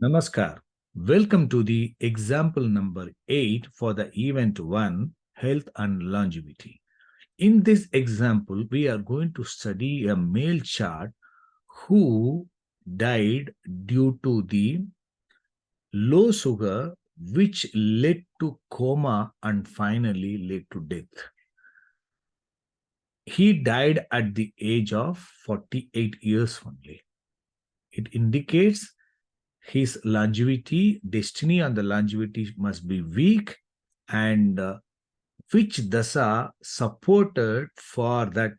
Namaskar. Welcome to the example number 8 for the event 1, health and longevity. In this example, we are going to study a male chart who died due to the low sugar, which led to coma and finally led to death. He died at the age of 48 years only. It indicates his longevity, destiny on the longevity must be weak, and which dasa supported for that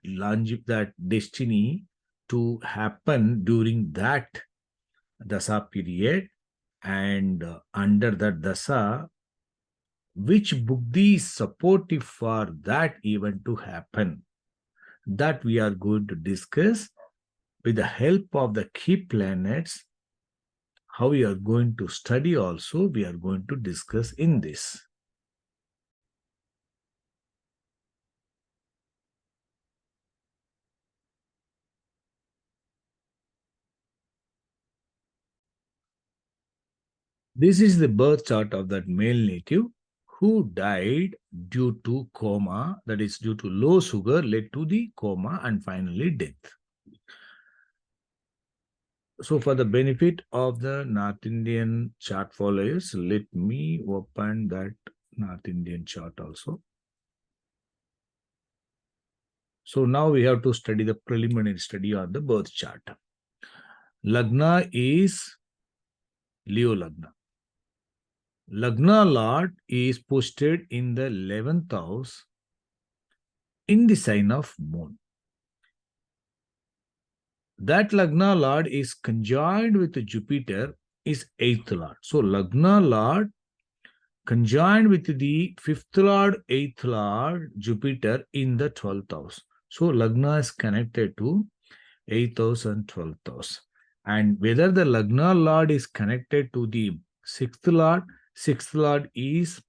destiny to happen during that dasa period, and under that dasa, which buddhi is supportive for that event to happen, that we are going to discuss with the help of the key planets. How we are going to study also, we are going to discuss in this. This is the birth chart of that male native who died due to coma, that is due to low sugar led to the coma and finally death. So for the benefit of the North Indian chart followers, let me open that North Indian chart also. So now we have to study the preliminary study on the birth chart. Lagna is Leo Lagna. Lagna Lord is posted in the 11th house in the sign of Moon. That Lagna Lord is conjoined with Jupiter is 8th Lord. So Lagna Lord conjoined with the 5th Lord, 8th Lord, Jupiter in the 12th house. So Lagna is connected to 8th house and 12th house. And whether the Lagna Lord is connected to the 6th Lord is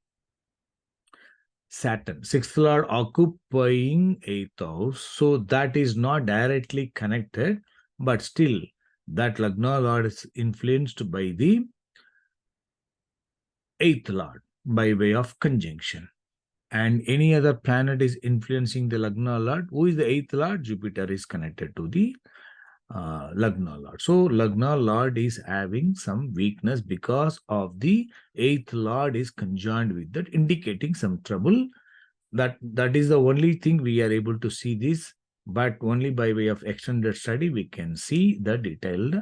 Saturn. 6th Lord occupying 8th house. So that is not directly connected, but still that Lagna Lord is influenced by the 8th Lord by way of conjunction. And any other planet is influencing the Lagna Lord. Who is the 8th Lord? Jupiter is connected to the Lagna Lord. So Lagna Lord is having some weakness because of the 8th Lord is conjoined with that, indicating some trouble. That is the only thing we are able to see this, but only by way of extended study we can see the detailed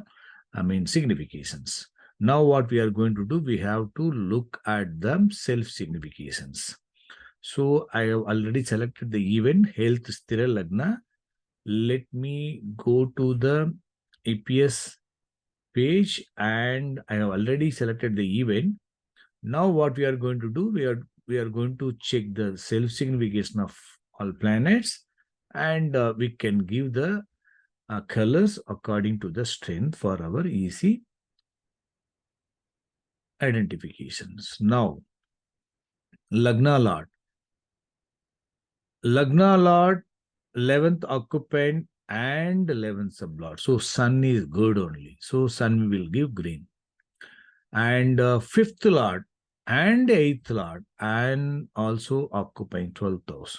significations. Now what we are going to do, we have to look at the self-significations. So I have already selected the event health Sthira Lagna. Let me go to the EPS page, and I have already selected the event. Now what we are going to do, we are going to check the self-signification of all planets, and we can give the colors according to the strength for our easy identifications. Now, Lagna Lord. Lagna Lord, 11th occupant and 11th sublord. So Sun is good only. So Sun will give green. And 5th Lord and 8th Lord and also occupying 12th house.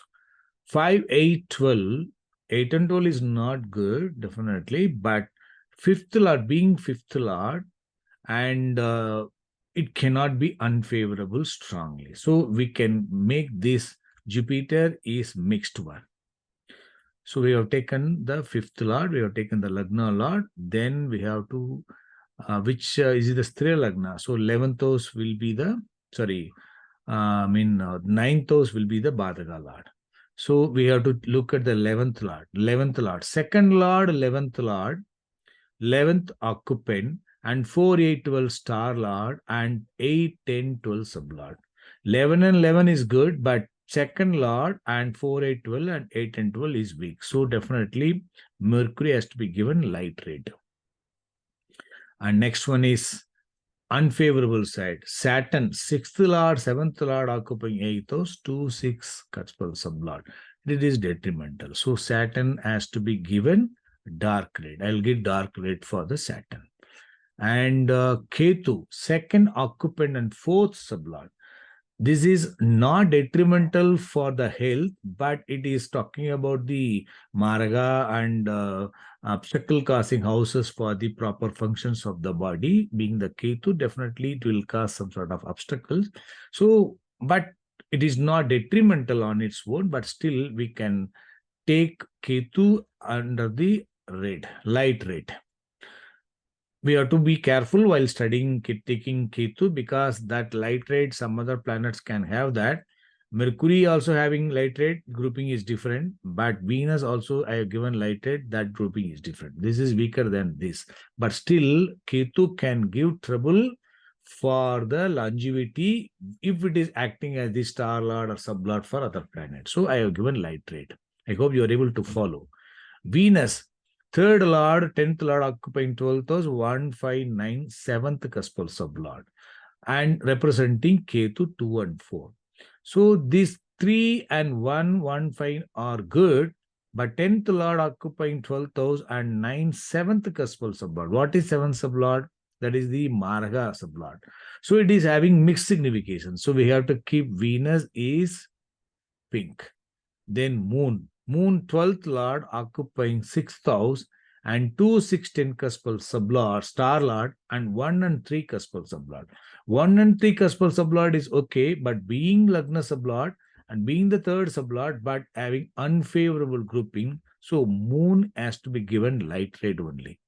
5, 8, 12. 8 and 12 is not good, definitely. But 5th Lord being 5th Lord, and it cannot be unfavorable strongly. So we can make this Jupiter is mixed one. So we have taken the 5th Lord, we have taken the Lagna Lord, then we have to, which is the Sthira Lagna. So 11th house will be the, 9th house will be the Badhaga Lord. So we have to look at the 11th Lord. 11th Lord, 2nd Lord, 11th Lord, 11th occupant, and 4, 8, 12 star Lord, and 8, 10, 12 sublord. 11 and 11 is good, but 2nd Lord and 4, 8, 12 and 8 and 12 is weak. So definitely Mercury has to be given light red. And next one is unfavorable side. Saturn, 6th Lord, 7th Lord occupying 8th house, 2, 6 cuts per sublord. It is detrimental. So Saturn has to be given dark red. I'll give dark red for the Saturn. And Ketu, second occupant and fourth sublord. This is not detrimental for the health, but it is talking about the marga and obstacle causing houses for the proper functions of the body. Being the Ketu, definitely it will cause some sort of obstacles. So, but it is not detrimental on its own, but still we can take Ketu under the light red. We have to be careful while studying taking Ketu, because that light red, some other planets can have that. Mercury also having light red grouping is different, but Venus also I have given light red, that grouping is different. This is weaker than this, but still Ketu can give trouble for the longevity if it is acting as the star lord or sublord for other planets. So I have given light red. I hope you are able to follow. Venus, third lord, 10th lord occupying 12th house, 159, 7th cuspal sublord, and representing Ketu 2 and 4. So these 3 and 1, 1, 5 are good, but 10th lord occupying 12th house and 9, 7th cuspal sublord. What is 7th sublord? That is the Marga sublord. So it is having mixed signification. So we have to keep Venus is pink. Then Moon 12th Lord occupying 6th house and 2, 6, 10 cuspal sublord, star lord, and 1 and 3 cuspal sublord. 1 and 3 cuspal sublord is okay, but being Lagna sublord and being the third sublord, but having unfavorable grouping, so Moon has to be given light red only.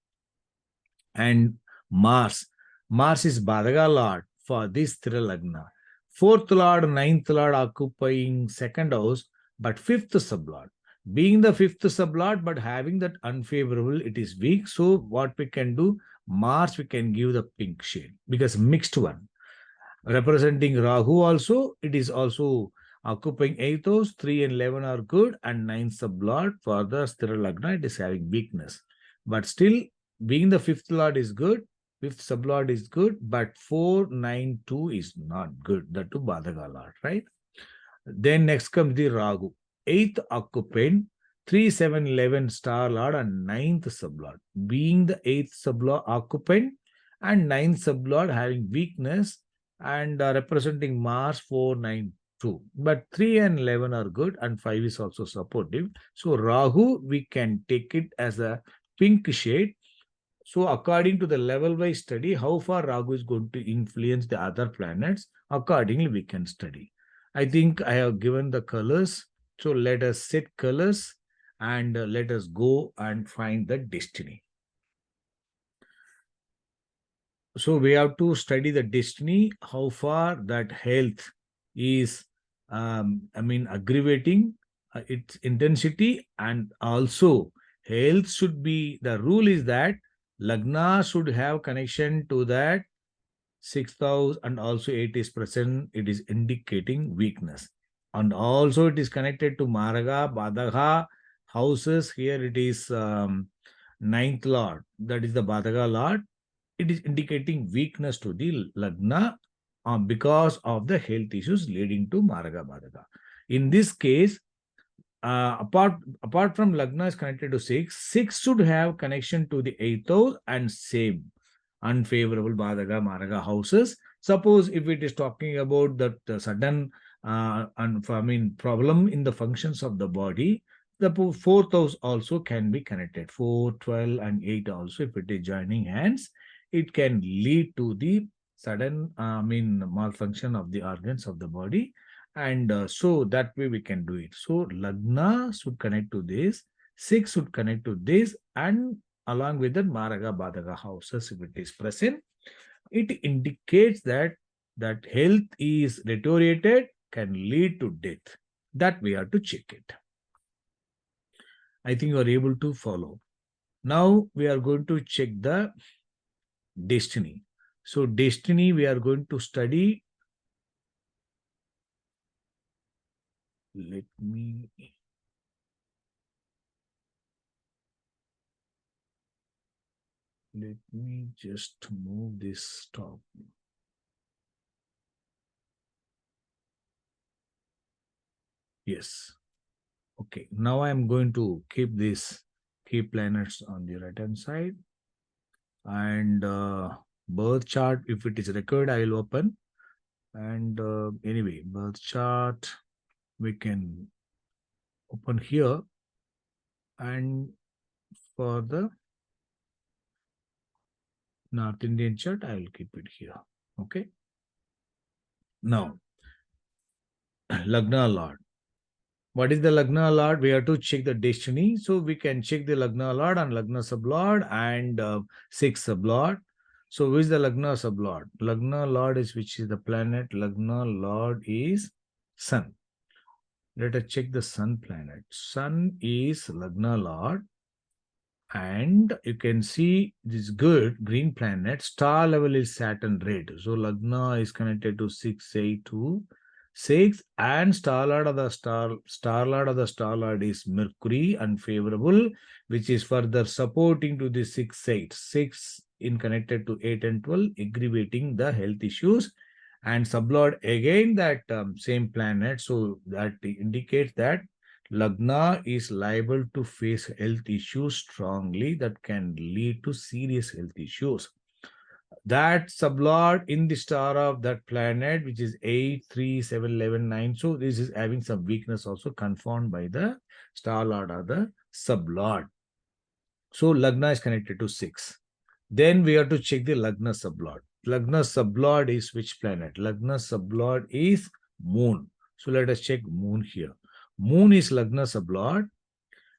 And Mars. Mars is Badaga Lord for this Lagna. Fourth Lord, ninth Lord occupying second house, but fifth sublord. Being the fifth sublord, but having that unfavorable, it is weak. So what we can do, Mars we can give the pink shade because mixed one. Representing Rahu also, it is also occupying 8th house, 3 and 11 are good, and 9 sublord for the Sthira Lagna, it is having weakness. But still, being the 5th lord is good, 5th sublord is good, but 4, 9, 2 is not good. That to Badhaga lord, right? Then next comes the Ragu, 8th occupant, 3, 7, 11 star lord, and 9th sublord. Being the 8th sublord occupant and 9th sublord having weakness, and representing Mars 4, 9, 2. But 3 and 11 are good, and 5 is also supportive. So Rahu, we can take it as a pink shade. So according to the level-wise study, how far Rahu is going to influence the other planets, accordingly we can study. I think I have given the colors. So let us set colors and let us go and find the destiny. So we have to study the destiny, how far that health is, aggravating its intensity, and also health should be, the rule is that Lagna should have connection to that 6th house, and also it is present, it is indicating weakness. And also it is connected to Maraga, Badagha houses. Here it is 9th lord, that is the Badagha lord. It is indicating weakness to the Lagna because of the health issues leading to Maraga Badaka. In this case, apart from Lagna is connected to 6, 6 should have connection to the 8th house and same unfavorable Badaga Maraga houses. Suppose if it is talking about that sudden problem in the functions of the body, the 4th house also can be connected. 4, 12, and 8 also, if it is joining hands, it can lead to the sudden malfunction of the organs of the body. And so that way we can do it. So Lagna should connect to this, 6 should connect to this, and along with the Maraga Badaga houses, if it is present, it indicates that health is deteriorated, can lead to death. That we have to check it. I think you are able to follow. Now we are going to check the destiny. So destiny we are going to study. Let me just move this stop. Yes. Okay. Now I am going to keep these key planets on the right hand side. And birth chart, if it is required, I will open. And anyway, birth chart we can open here. And for the North Indian chart, I will keep it here. Okay. Now, Lagna Lord. What is the Lagna Lord? We have to check the destiny. So we can check the Lagna Lord and Lagna Sublord and 6 Sublord. So who is the Lagna Sublord? Lagna Lord is which is the planet? Lagna Lord is Sun. Let us check the Sun planet. Sun is Lagna Lord. And you can see this good green planet. Star level is Saturn red. So Lagna is connected to 6, and star lord of the star lord is Mercury, unfavorable, which is further supporting to the 6 8. 6 in connected to 8 and 12, aggravating the health issues. And sublord again that same planet. So that indicates that Lagna is liable to face health issues strongly that can lead to serious health issues. That sublord in the star of that planet, which is 8, 3, 7, 11, 9. So this is having some weakness also confirmed by the star lord or the sublord. So Lagna is connected to 6. Then we have to check the Lagna sublord. Lagna sublord is which planet? Lagna sublord is Moon. So let us check Moon here. Moon is Lagna sublord,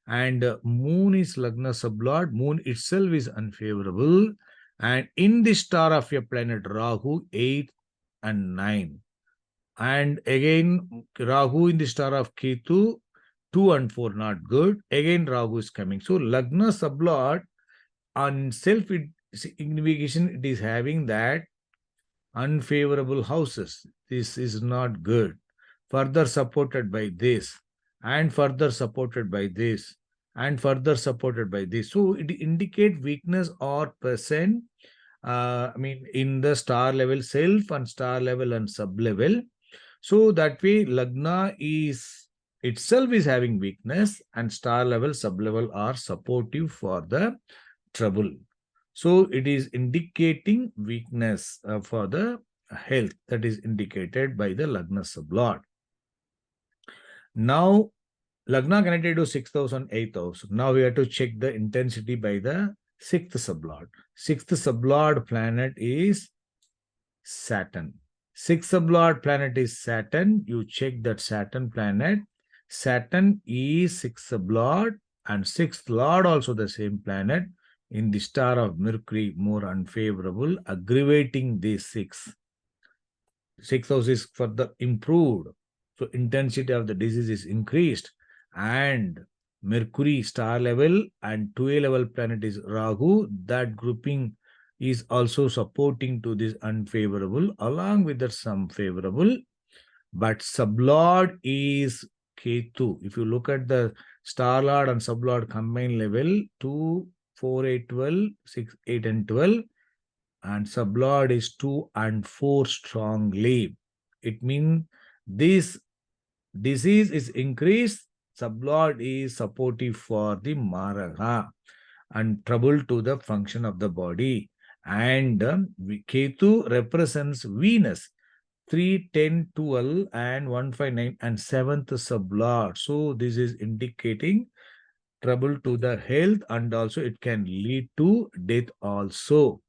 and Moon is Lagna sublord. Moon itself is unfavorable. And in the star of your planet Rahu, 8 and 9. And again, Rahu in the star of Ketu, 2 and 4, not good. Again, Rahu is coming. So Lagna sublord on self-indication, it is having that unfavorable houses. This is not good. Further supported by this, and further supported by this, and further supported by this. So it indicates weakness or present, in the star level self and star level and sub level. So that way, Lagna is itself is having weakness, and star level, sub level are supportive for the trouble. So it is indicating weakness for the health, that is indicated by the Lagna sublord. Now, Lagna connected to 6,000, 8,000. Now we have to check the intensity by the 6th sublord. 6th sublord planet is Saturn. 6th sublord planet is Saturn. You check that Saturn planet. Saturn is 6th sublord, and 6th lord also the same planet in the star of Mercury, more unfavorable, aggravating this 6. 6th house is further improved. So intensity of the disease is increased. And Mercury star level and 2A level planet is Rahu. That grouping is also supporting to this unfavorable, along with that some favorable. But sublord is Ketu. If you look at the star lord and sublord combined level, 2, 4, 8, 12, 6, 8, and 12, and sublord is 2 and 4 strongly. It means this disease is increased. Sublord is supportive for the Maraha and trouble to the function of the body. And Ketu represents Venus. 3, 10, 12, and 159 and 7th sublord. So this is indicating trouble to the health, and also it can lead to death also.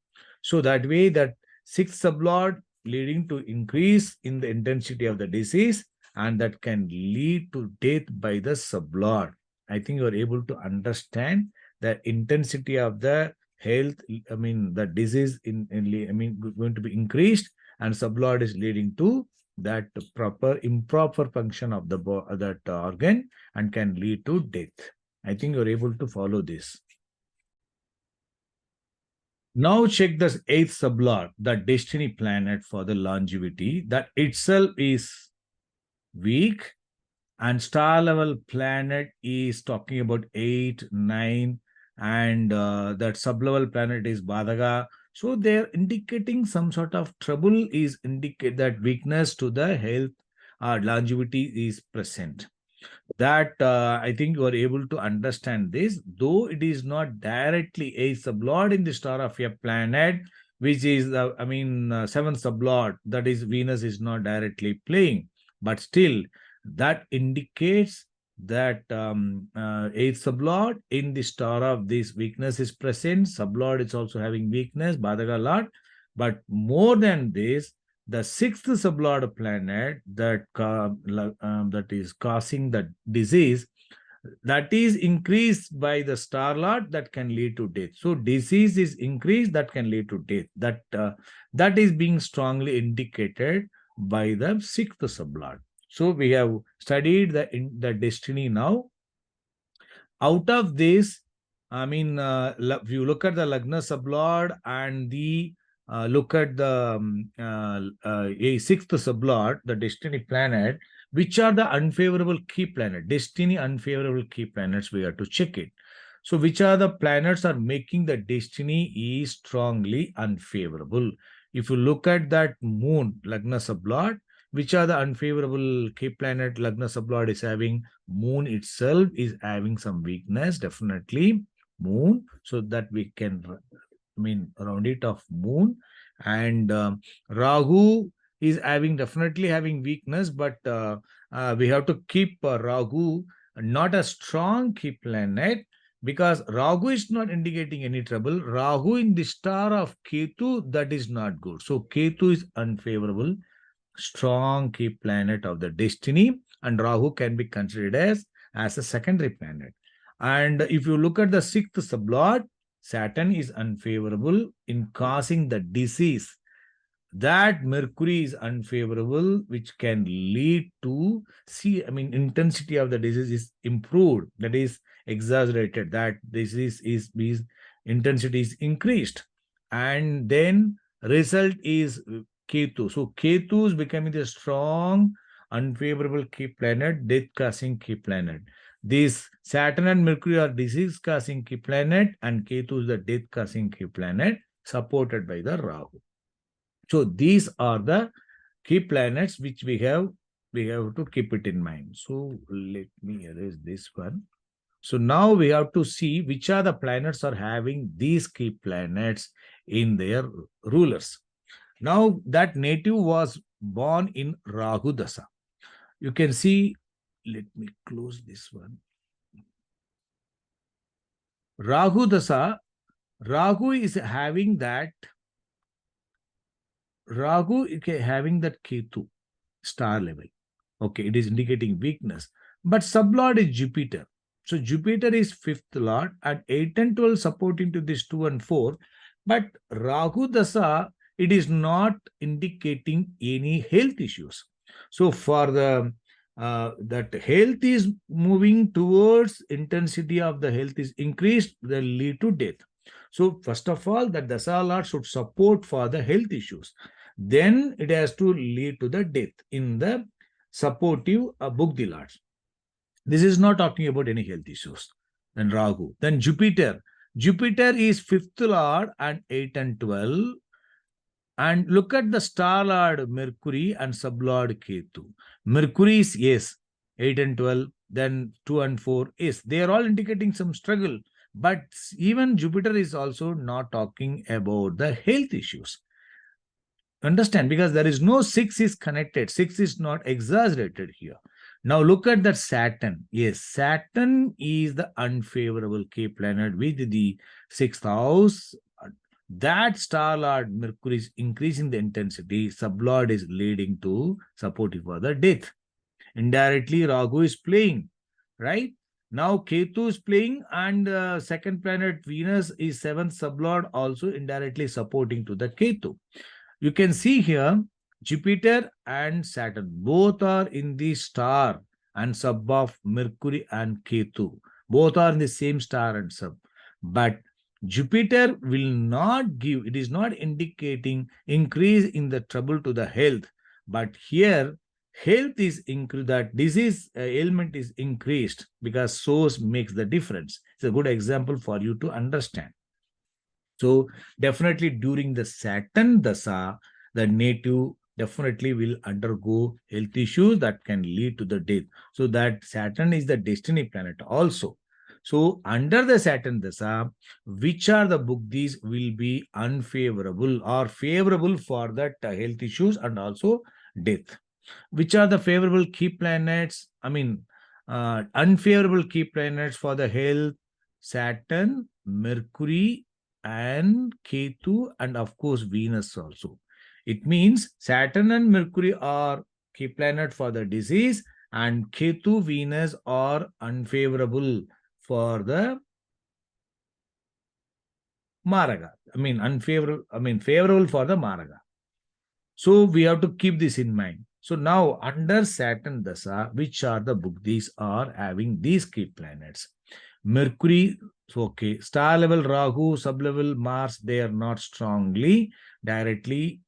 So that way, that 6th sublord leading to increase in the intensity of the disease, and that can lead to death by the sublord. I think you are able to understand the intensity of the health, the disease going to be increased, and sublord is leading to that improper function of the that organ, and can lead to death. I think you're able to follow this. Now check the 8th sublord, the destiny planet for the longevity, that itself is weak, and star level planet is talking about 8, 9, and that sub-level planet is Badaga. So they're indicating some sort of trouble, is indicate that weakness to the health or longevity is present. That I think you are able to understand this, though it is not directly a sublord in the star of a planet, which is seventh sublord, that is Venus is not directly playing, but still that indicates that eighth sublord in the star of this weakness is present. Sublord is also having weakness, Badaka Lord, but more than this, the sixth sublord planet that is causing the disease, that is increased by the star lord, that can lead to death. So disease is increased, that can lead to death. That is being strongly indicated by the sixth sublord. So we have studied the destiny now. Out of this, if you look at the Lagna sublord and the look at the a sixth sublord, the destiny planet, which are the unfavorable key planet, destiny unfavorable key planets, we have to check it. So which are the planets are making the destiny is strongly unfavorable? If you look at that moon, Lagna sublord, which are the unfavorable key planet Lagna sublord is having? Moon itself is having some weakness, definitely moon, so that we can round it off moon. And Rahu is definitely having weakness, but we have to keep Rahu not a strong key planet, because Rahu is not indicating any trouble. Rahu in the star of Ketu, that is not good. So Ketu is unfavorable, strong key planet of the destiny, and Rahu can be considered as a secondary planet. And if you look at the sixth sublord, Saturn is unfavorable in causing the disease. That Mercury is unfavorable, which can lead to intensity of the disease is improved, that is exaggerated, that disease is intensity is increased, and then result is Ketu. So Ketu is becoming the strong unfavorable key planet, death causing key planet. These Saturn and Mercury are disease causing key planet, and Ketu is the death causing key planet, supported by the Rahu. So these are the key planets which we have to keep it in mind. So let me erase this one. So now we have to see which are the planets are having these key planets in their rulers. Now that native was born in Rahu Dasa. You can see, let me close this one. Rahu Dasa, Rahu is having that Ketu star level. Okay, it is indicating weakness. But sublord is Jupiter. So Jupiter is fifth lord, and 8 and 12 supporting to this 2 and 4. But Rahu Dasa, it is not indicating any health issues. So for the that health is moving towards intensity of the health is increased, will lead to death. So first of all, that Dasa Lord should support for the health issues. Then it has to lead to the death in the supportive Bugdi Lords. This is not talking about any health issues. Then Rahu. Then Jupiter. Jupiter is fifth lord and 8 and 12. And look at the star lord Mercury and sublord Ketu. Mercury is yes, 8 and 12. Then 2 and 4 is. They are all indicating some struggle. But even Jupiter is also not talking about the health issues. Understand? Because there is no 6 is connected. 6 is not exaggerated here. Now look at that Saturn. Yes, Saturn is the unfavorable key planet with the 6th house. That star lord Mercury is increasing the intensity. Sublord is leading to supportive for the death. Indirectly, Rahu is playing, right? Now Ketu is playing, and second planet Venus is 7th sublord, also indirectly supporting to the Ketu. You can see here Jupiter and Saturn both are in the star and sub of Mercury and Ketu. Both are in the same star and sub. But Jupiter will not give, it is not indicating increase in the trouble to the health. But here, health is increased, that disease ailment is increased, because source makes the difference. It's a good example for you to understand. So definitely during the Saturn Dasa, the native definitely will undergo health issues that can lead to the death. So that Saturn is the destiny planet also. So under the Saturn Dasa, which are the Buddhis will be unfavorable or favorable for that health issues and also death? Which are the favorable key planets? I mean, unfavorable key planets for the health: Saturn, Mercury, and Ketu, and of course Venus also. It means Saturn and Mercury are key planet for the disease, and Ketu, Venus are unfavorable for the Maraga. Favorable for the Maraga. So we have to keep this in mind. So now under Saturn Dasa, which are the Buddhis are having these key planets? Mercury, so okay, star level Rahu, sub-level Mars, they are not strongly directly,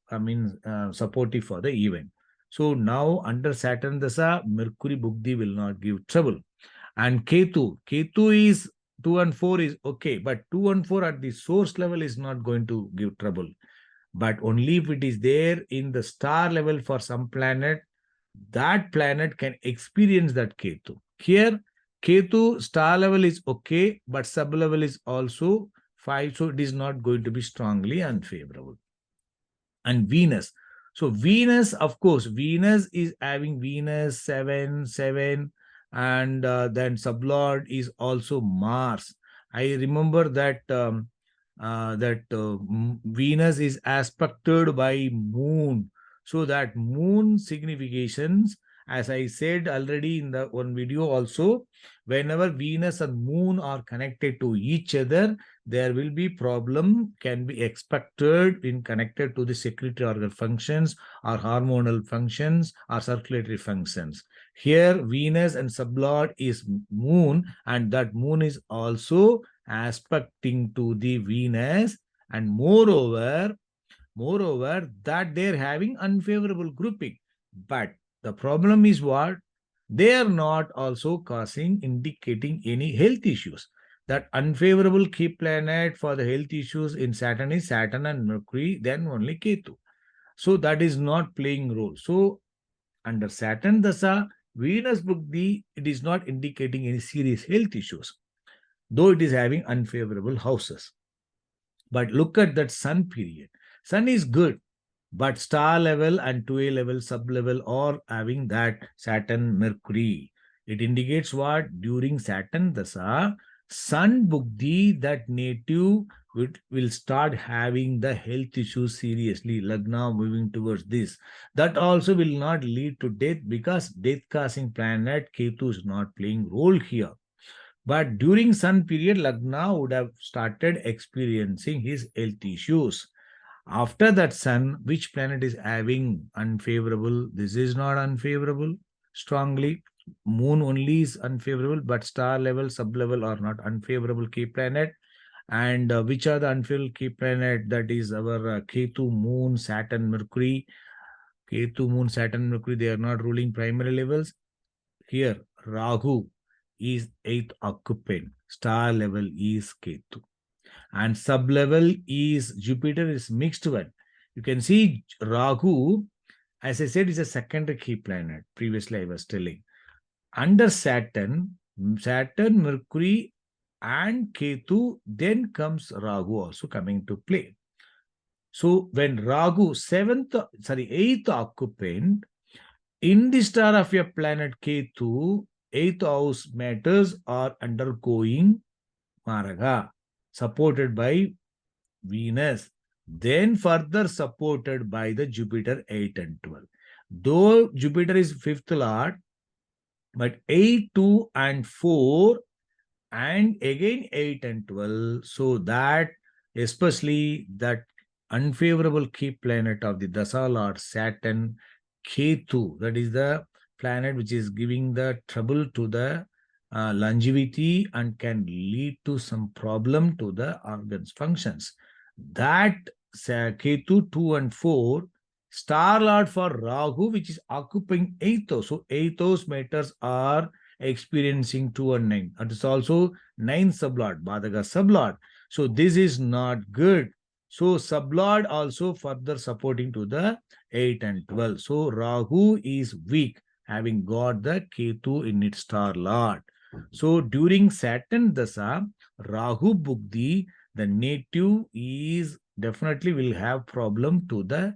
supportive for the event. So now under Saturn Dasa, Mercury Buddhi will not give trouble. And Ketu is 2 and 4 is okay, but 2 and 4 at the source level is not going to give trouble, but only if it is there in the star level for some planet, that planet can experience that Ketu. Here, Ketu star level is okay, but sub level is also 5, so it is not going to be strongly unfavorable. And Venus. So Venus, of course, Venus is having Venus 7, 7, and then sublord is also Mars. I remember that Venus is aspected by Moon. So that Moon significations, as I said already in the one video also, whenever Venus and Moon are connected to each other, there will be problem can be expected in connected to the secretory organ functions or hormonal functions or circulatory functions. Here Venus and sublord is Moon, and that Moon is also aspecting to the Venus, and moreover that they're having unfavorable grouping. But the problem is what? They are not also indicating any health issues. That unfavorable key planet for the health issues in Saturn is Saturn and Mercury, then only Ketu. So that is not playing role. So under Saturn Dasa, Venus Buddhi, it is not indicating any serious health issues, though it is having unfavorable houses. But look at that Sun period. Sun is good, but star level and 2A level, sub level are having that Saturn Mercury. It indicates what? During Saturn Dasa, Sun Buddhi, that native will start having the health issues seriously. Lagna moving towards this. That also will not lead to death because death causing planet Ketu is not playing role here. But during Sun period, Lagna would have started experiencing his health issues. After that Sun, which planet is having unfavorable? This is not unfavorable strongly. Moon only is unfavorable, but star level, sub level are not unfavorable key planet. And which are the unfavorable key planet? That is our Ketu, Moon, Saturn, Mercury. Ketu, Moon, Saturn, Mercury, they are not ruling primary levels. Here, Rahu is 8th occupant. Star level is Ketu. And sub-level is Jupiter is mixed one. You can see Rahu, as I said, is a secondary key planet. Previously, I was telling. Under Saturn, Mercury, and Ketu, then comes Rahu also coming to play. So when Rahu, 8th occupant, in the star of your planet Ketu, 8th house matters are undergoing Maraga, supported by Venus, then further supported by the Jupiter 8 and 12. Though Jupiter is 5th lord, but 8, 2 and 4 and again 8 and 12. So that especially that unfavorable key planet of the Dasa Lord Saturn, Ketu, that is the planet which is giving the trouble to the longevity and can lead to some problem to the organs functions. That Ketu 2 and 4, star lord for Rahu, which is occupying 8th house. So 8th house matters are experiencing 2 and 9. It is also 9 sublord, Badaka sublord. So this is not good. So sublord also further supporting to the 8 and 12. So Rahu is weak, having got the Ketu in its star lord. So during Saturn Dasa, Rahu Bugdi, the native is definitely will have problem to the,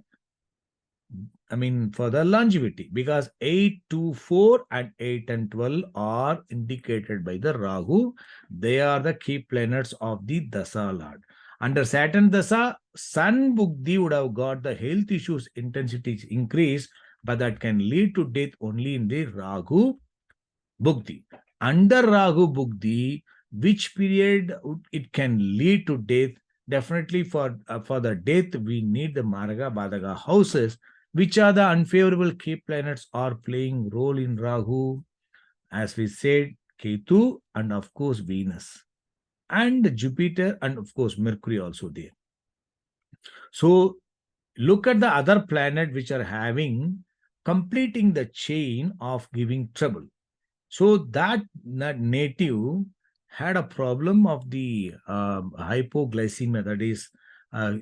for the longevity, because 8, 2, 4 and 8 and 12 are indicated by the Rahu. They are the key planets of the Dasa Lord. Under Saturn Dasa, Sun Bugdi would have got the health issues intensity increase, but that can lead to death only in the Rahu Bugdi. Under Rahu Bugdi, which period it can lead to death? Definitely for the death, we need the Maraga Badaga houses. Which are the unfavorable key planets are playing role in Rahu? As we said, Ketu and of course Venus and Jupiter and of course Mercury also there. So look at the other planet which are having completing the chain of giving trouble. So that native had a problem of the hypoglycemia, that is,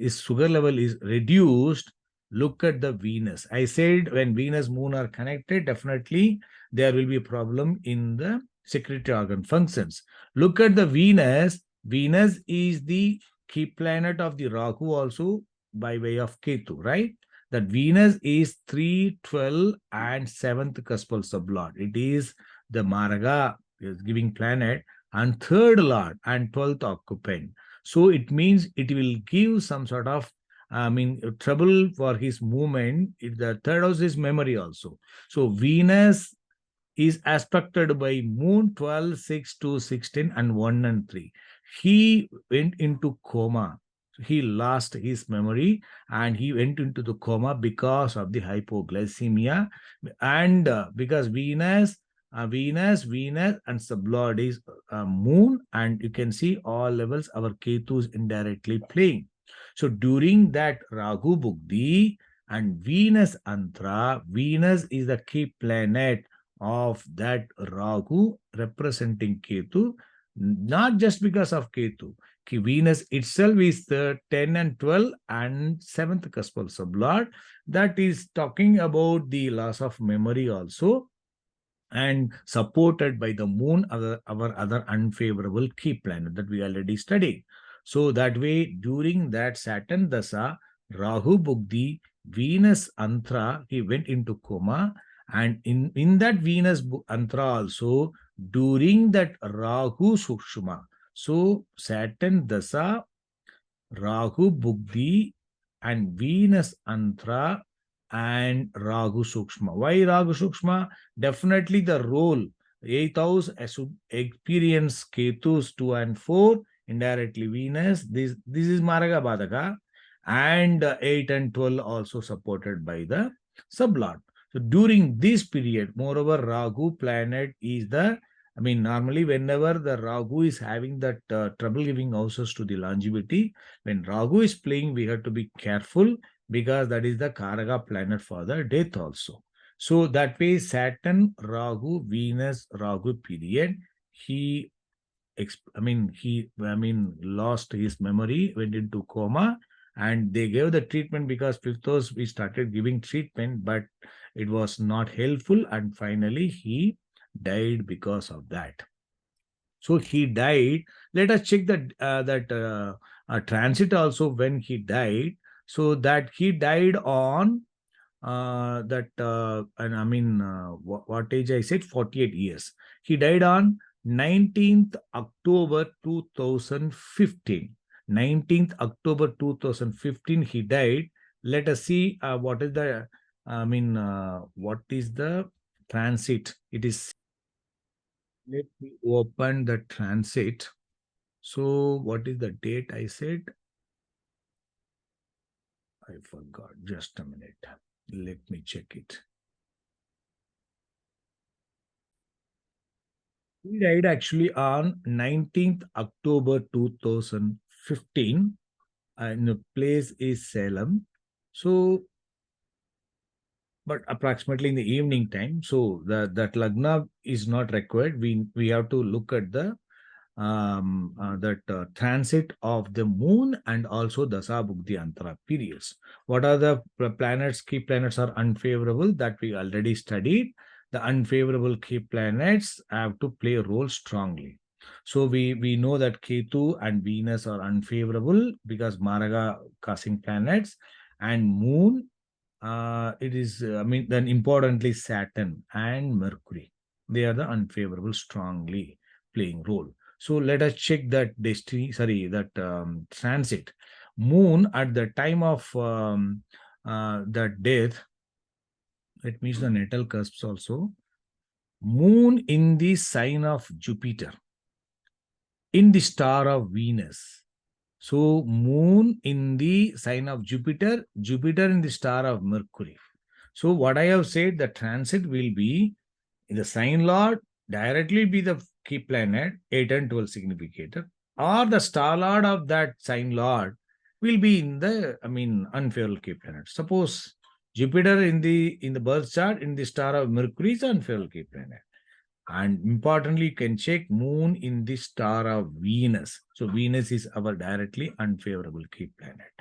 his sugar level is reduced. Look at the Venus. I said when Venus, Moon are connected, definitely there will be a problem in the secretory organ functions. Look at the Venus. Venus is the key planet of the Rahu also by way of Ketu, right? That Venus is 3, 12, and 7th cuspal sublord. It is the Maraga is giving planet and third lord and 12th occupant. So it means it will give some sort of trouble for his movement. The third house is memory also. So Venus is aspected by Moon 12, 6 to 16 and 1 and 3. He went into coma. He lost his memory and he went into the coma because of the hypoglycemia. And because Venus, and sublord is Moon, and you can see all levels our Ketus indirectly playing. So during that Rahu Bugdi and Venus Antra, Venus is the key planet of that Rahu representing Ketu, not just because of Ketu. Venus itself is the 10 and 12 and 7th cuspal sublord. That is talking about the loss of memory also, and supported by the moon, our other unfavorable key planet that we already studied. So that way, during that Saturn Dasa, Rahu Bugdi, Venus Antra, he went into coma. And in that Venus Antra also, during that Rahu Sukshma, so Saturn Dasa, Rahu Bugdi, and Venus Antra, and Rahu Sukshma. Why Rahu Sukshma? Definitely the role. 8th house should experience Ketus 2 and 4, indirectly Venus. This is Maraga Badaka, and 8 and 12 also supported by the sublord. So during this period, moreover, Rahu planet is the, normally whenever the Rahu is having that trouble giving houses to the longevity, when Rahu is playing, we have to be careful because that is the Karaka planet for the death also. So that way, Saturn, Rahu, Venus, Rahu period, he lost his memory, went into coma, and they gave the treatment because fifth house we started giving treatment, but it was not helpful, and finally he died because of that. So he died. Let us check that transit also when he died. So that he died on what age I said? 48 years. He died on 19th October 2015. 19th October 2015 he died. Let us see what is the transit. It is, let me open the transit. So what is the date I said? I forgot. Just a minute. Let me check it. He died actually on 19th October 2015. And the place is Salem. So, but approximately in the evening time. So that Lagna is not required. We have to look at the transit of the moon and also Dasa Bhuktī Antara periods. What are the planets? Key planets are unfavorable that we already studied. The unfavorable key planets have to play a role strongly. So we know that Ketu and Venus are unfavorable because Maraga causing planets, and Moon. It is then importantly Saturn and Mercury. They are the unfavorable strongly playing role. So let us check that transit. Moon at the time of the death, it means the natal cusps also. Moon in the sign of Jupiter, in the star of Venus. So moon in the sign of Jupiter, Jupiter in the star of Mercury. So what I have said, the transit will be in the sign lord, directly be the key planet, 8 and 12 significator, or the star lord of that sign lord will be in the, unfavorable key planet. Suppose Jupiter in the birth chart in the star of Mercury is unfavorable key planet. And importantly, you can check moon in the star of Venus. So Venus is our directly unfavorable key planet.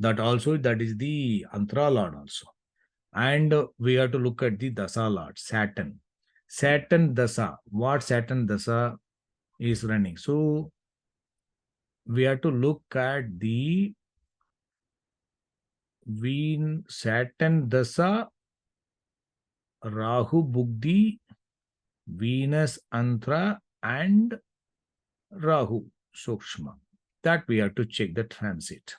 That is the Antara Lord also. And we have to look at the Dasa Lord, Saturn. Saturn Dasa. What Saturn Dasa is running? So we have to look at the Saturn Dasa, Rahu Bugdi, Venus Antra, and Rahu Sukshma. That we have to check the transit.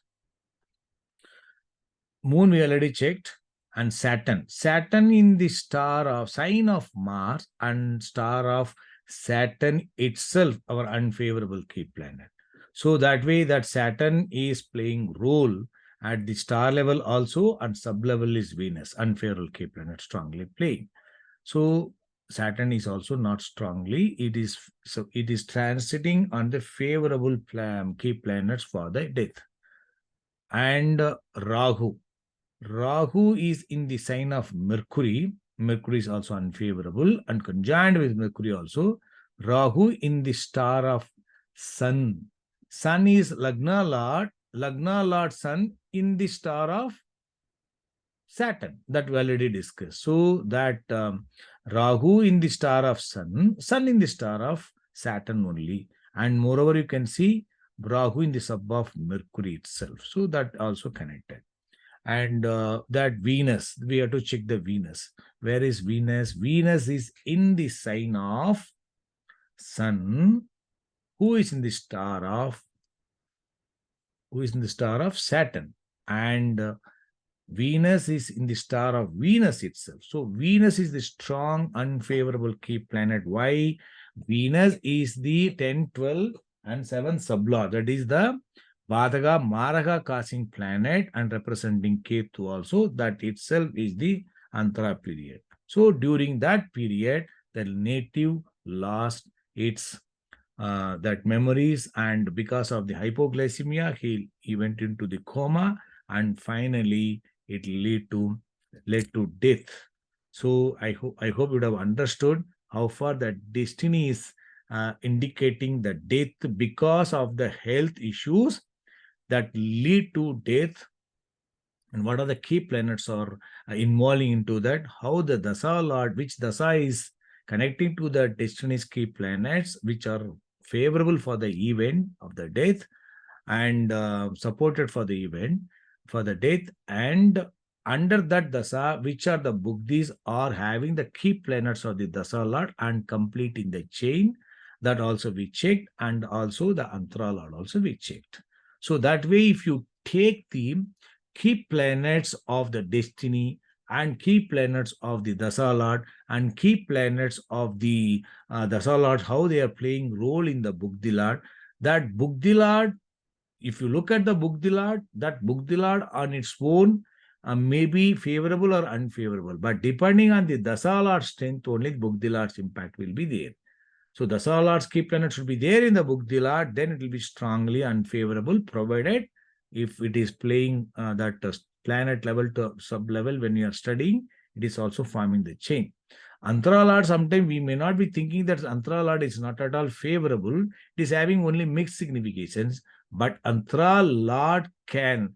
Moon we already checked, and Saturn. Saturn in the star of sign of Mars and star of Saturn itself, our unfavorable key planet. So that way that Saturn is playing role at the star level also, and sub level is Venus, unfavorable key planet strongly playing. So Saturn is also not strongly. It is transiting on the favorable key planets for the death. And Rahu. Rahu is in the sign of Mercury. Mercury is also unfavorable, and conjoined with Mercury also. Rahu in the star of Sun. Sun is Lagna Lord Sun in the star of Saturn, that we already discussed. So that Rahu in the star of Sun in the star of Saturn only. And moreover, you can see Rahu in the sub of Mercury itself. So that also connected. And that Venus, we have to check the Venus. Where is Venus? Venus is in the sign of Sun, who is in the star of Saturn. And Venus is in the star of Venus itself. So Venus is the strong, unfavorable key planet. Why? Venus is the 10, 12, and 7 sublord. That is the Vadaga, Maraga causing planet and representing Ketu also. That itself is the Antara period. So during that period, the native lost its that memories, and because of the hypoglycemia, he went into the coma, and finally it led to death. So I hope you would have understood how far that destiny is indicating the death because of the health issues that lead to death, and what are the key planets are involving into that, how the Dasa Lord, which Dasa is connecting to the destiny's key planets, which are favorable for the event of the death, and supported for the event, for the death, and under that Dasa, which are the Bugdis are having the key planets of the Dasa Lord and completing the chain. That also we checked, and also the Antara Lord also we checked. So that way, if you take the key planets of the destiny and key planets of the Dasa Lord and key planets of the Dasa Lord, how they are playing role in the Bugdi Lord, that Bugdi Lord, if you look at the Bugdi Lord, that Bugdi Lord on its own may be favorable or unfavorable, but depending on the Dasa Lord strength, only Bugdi Lord's impact will be there. So Dasa Lord's key planet should be there in the Bugdi Lord, then it will be strongly unfavorable, provided if it is playing that planet level to sub level when you are studying, it is also forming the chain. Antara Lord, sometimes we may not be thinking that Antara Lord is not at all favorable. It is having only mixed significations. But Antara Lord can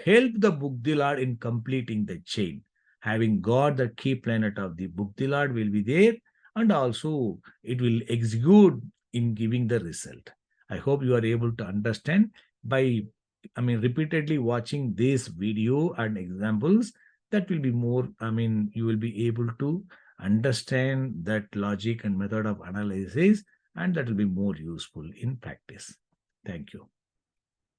help the Bukti Lord in completing the chain. Having got the key planet of the Bukti Lord will be there, and also it will execute in giving the result. I hope you are able to understand by, repeatedly watching this video and examples. That will be more, you will be able to understand that logic and method of analysis, and that will be more useful in practice. Thank you.